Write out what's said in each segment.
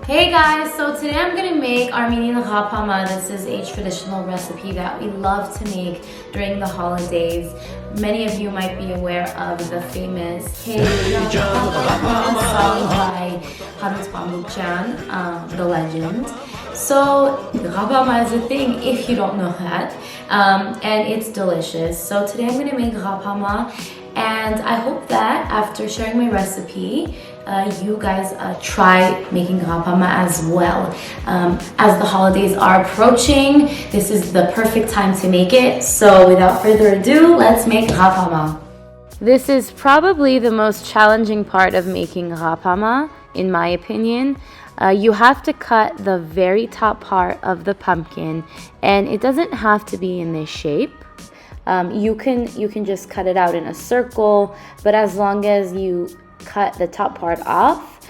Hey guys, so today I'm gonna make Armenian Ghapama. This is a traditional recipe that we love to make during the holidays. Many of you might be aware of the famous Hey Ghapama sung by Harut Pamukjan, the legend. So Ghapama is a thing if you don't know that, and it's delicious. So today I'm gonna make Ghapama, and I hope that after sharing my recipe, you guys try making Ghapama as well. As the holidays are approaching, this is the perfect time to make it. So without further ado, let's make Ghapama. This is probably the most challenging part of making Ghapama, in my opinion. You have to cut the very top part of the pumpkin, and it doesn't have to be in this shape. You can just cut it out in a circle, but as long as you cut the top part off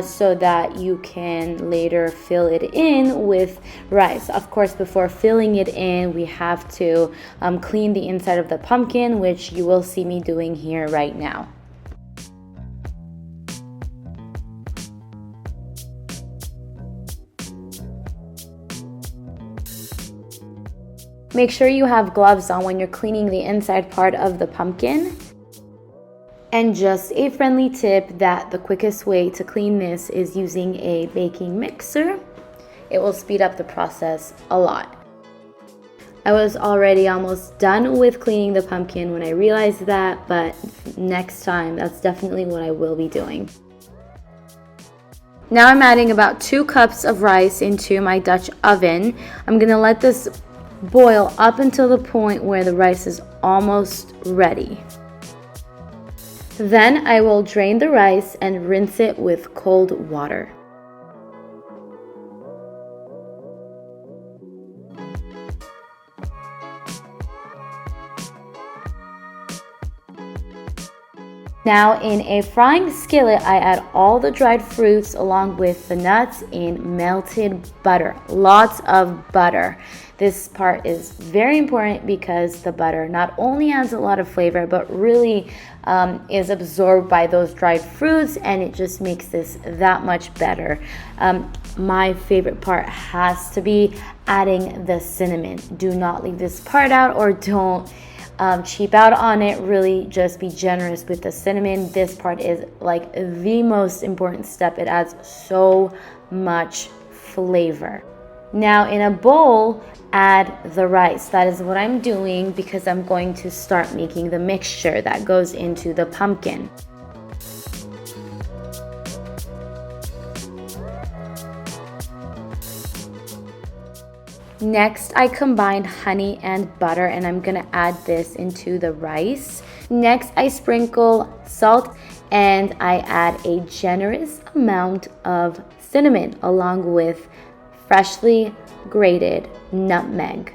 so that you can later fill it in with rice. Of course, before filling it in, we have to clean the inside of the pumpkin, which you will see me doing here right now. Make sure you have gloves on when you're cleaning the inside part of the pumpkin. And just a friendly tip that the quickest way to clean this is using a baking mixer. It will speed up the process a lot. I was already almost done with cleaning the pumpkin when I realized that, but next time that's definitely what I will be doing. Now I'm adding about 2 cups of rice into my Dutch oven. I'm gonna let this boil up until the point where the rice is almost ready. Then I will drain the rice and rinse it with cold water. Now in a frying skillet, I add all the dried fruits along with the nuts in melted butter. Lots of butter. This part is very important because the butter not only adds a lot of flavor, but really is absorbed by those dried fruits, and it just makes this that much better. My favorite part has to be adding the cinnamon. Do not leave this part out, or don't cheap out on it. Really just be generous with the cinnamon. This part is like the most important step. It adds so much flavor. Now in a bowl, add the rice. That is what I'm doing because I'm going to start making the mixture that goes into the pumpkin. Next, I combined honey and butter, and I'm gonna add this into the rice. Next, I sprinkle salt and I add a generous amount of cinnamon along with freshly grated nutmeg.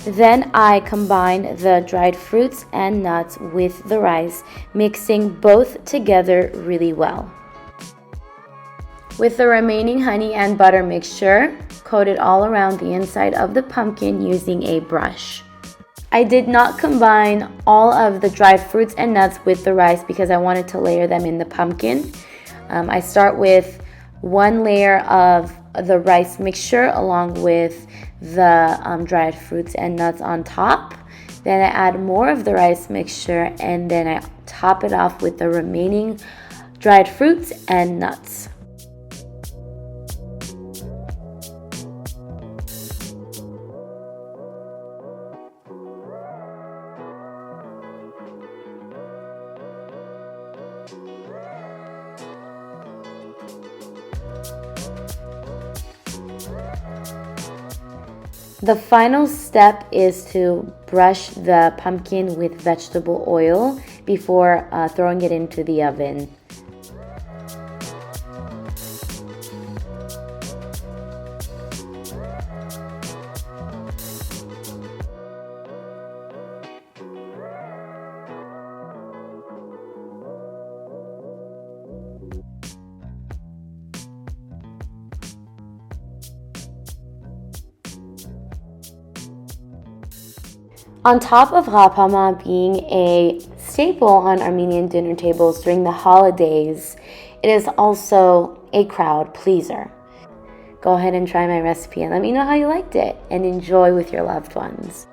Then I combine the dried fruits and nuts with the rice, mixing both together really well. With the remaining honey and butter mixture, coat it all around the inside of the pumpkin using a brush. I did not combine all of the dried fruits and nuts with the rice because I wanted to layer them in the pumpkin. I start with 1 layer of the rice mixture along with the dried fruits and nuts on top. Then I add more of the rice mixture, and then I top it off with the remaining dried fruits and nuts. The final step is to brush the pumpkin with vegetable oil before throwing it into the oven. On top of Ղափամա being a staple on Armenian dinner tables during the holidays, it is also a crowd pleaser. Go ahead and try my recipe and let me know how you liked it, and enjoy with your loved ones.